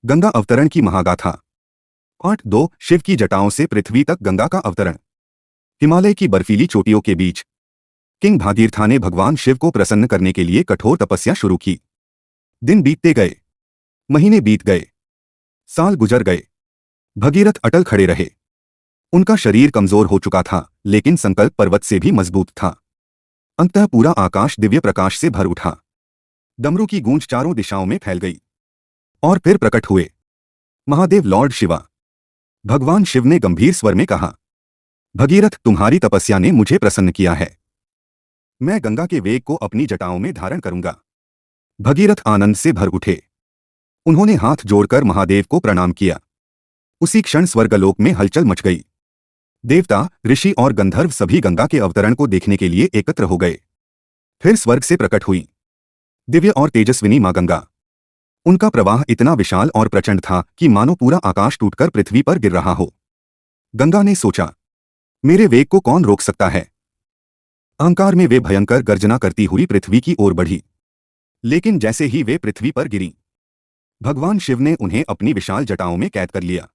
गंगा अवतरण की महागाथा। पार्ट 2। शिव की जटाओं से पृथ्वी तक गंगा का अवतरण। हिमालय की बर्फीली चोटियों के बीच किंग भागीरथा ने भगवान शिव को प्रसन्न करने के लिए कठोर तपस्या शुरू की। दिन बीतते गए, महीने बीत गए, साल गुजर गए। भगीरथ अटल खड़े रहे। उनका शरीर कमजोर हो चुका था, लेकिन संकल्प पर्वत से भी मजबूत था। अंततः पूरा आकाश दिव्य प्रकाश से भर उठा। डमरू की गूंज चारों दिशाओं में फैल गई। और फिर प्रकट हुए महादेव लॉर्ड शिवा। भगवान शिव ने गंभीर स्वर में कहा, भगीरथ, तुम्हारी तपस्या ने मुझे प्रसन्न किया है। मैं गंगा के वेग को अपनी जटाओं में धारण करूंगा। भगीरथ आनंद से भर उठे। उन्होंने हाथ जोड़कर महादेव को प्रणाम किया। उसी क्षण स्वर्गलोक में हलचल मच गई। देवता, ऋषि और गंधर्व सभी गंगा के अवतरण को देखने के लिए एकत्र हो गए। फिर स्वर्ग से प्रकट हुई दिव्य और तेजस्विनी मां गंगा। उनका प्रवाह इतना विशाल और प्रचंड था कि मानो पूरा आकाश टूटकर पृथ्वी पर गिर रहा हो। गंगा ने सोचा, मेरे वेग को कौन रोक सकता है। अहंकार में वे भयंकर गर्जना करती हुई पृथ्वी की ओर बढ़ी। लेकिन जैसे ही वे पृथ्वी पर गिरीं, भगवान शिव ने उन्हें अपनी विशाल जटाओं में कैद कर लिया।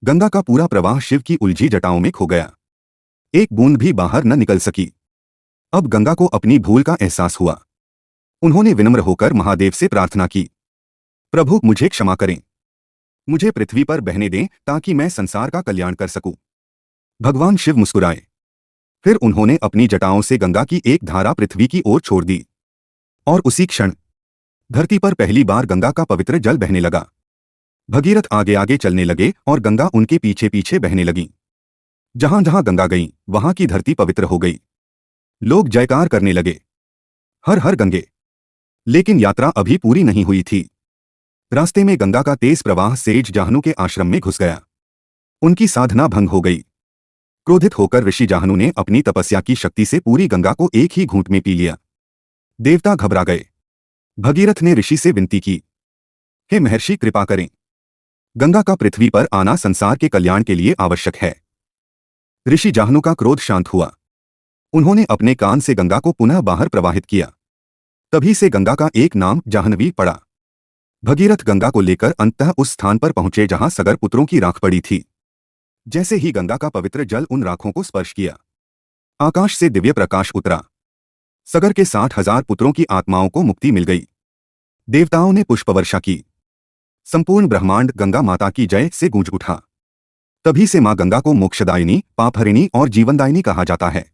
गंगा का पूरा प्रवाह शिव की उलझी जटाओं में खो गया। एक बूंद भी बाहर न निकल सकी। अब गंगा को अपनी भूल का एहसास हुआ। उन्होंने विनम्र होकर महादेव से प्रार्थना की, प्रभु, मुझे क्षमा करें। मुझे पृथ्वी पर बहने दें ताकि मैं संसार का कल्याण कर सकूं। भगवान शिव मुस्कुराए। फिर उन्होंने अपनी जटाओं से गंगा की एक धारा पृथ्वी की ओर छोड़ दी। और उसी क्षण धरती पर पहली बार गंगा का पवित्र जल बहने लगा। भगीरथ आगे आगे चलने लगे और गंगा उनके पीछे पीछे बहने लगी। जहां जहां गंगा गई, वहां की धरती पवित्र हो गई। लोग जयकार करने लगे, हर हर गंगे। लेकिन यात्रा अभी पूरी नहीं हुई थी। रास्ते में गंगा का तेज प्रवाह सेज जाहनु के आश्रम में घुस गया। उनकी साधना भंग हो गई। क्रोधित होकर ऋषि जाहनु ने अपनी तपस्या की शक्ति से पूरी गंगा को एक ही घूंट में पी लिया। देवता घबरा गए। भगीरथ ने ऋषि से विनती की, हे महर्षि, कृपा करें। गंगा का पृथ्वी पर आना संसार के कल्याण के लिए आवश्यक है। ऋषि जाहनु का क्रोध शांत हुआ। उन्होंने अपने कान से गंगा को पुनः बाहर प्रवाहित किया। तभी से गंगा का एक नाम जाह्नवी पड़ा। भगीरथ गंगा को लेकर अंततः उस स्थान पर पहुंचे जहां सगर पुत्रों की राख पड़ी थी। जैसे ही गंगा का पवित्र जल उन राखों को स्पर्श किया, आकाश से दिव्य प्रकाश उतरा। सगर के 60,000 पुत्रों की आत्माओं को मुक्ति मिल गई। देवताओं ने पुष्पवर्षा की। संपूर्ण ब्रह्मांड गंगा माता की जय से गूंज उठा। तभी से मां गंगा को मोक्षदायिनी, पापहरिणी और जीवनदायिनी कहा जाता है।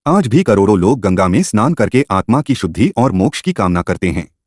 आज भी करोड़ों लोग गंगा में स्नान करके आत्मा की शुद्धि और मोक्ष की कामना करते हैं।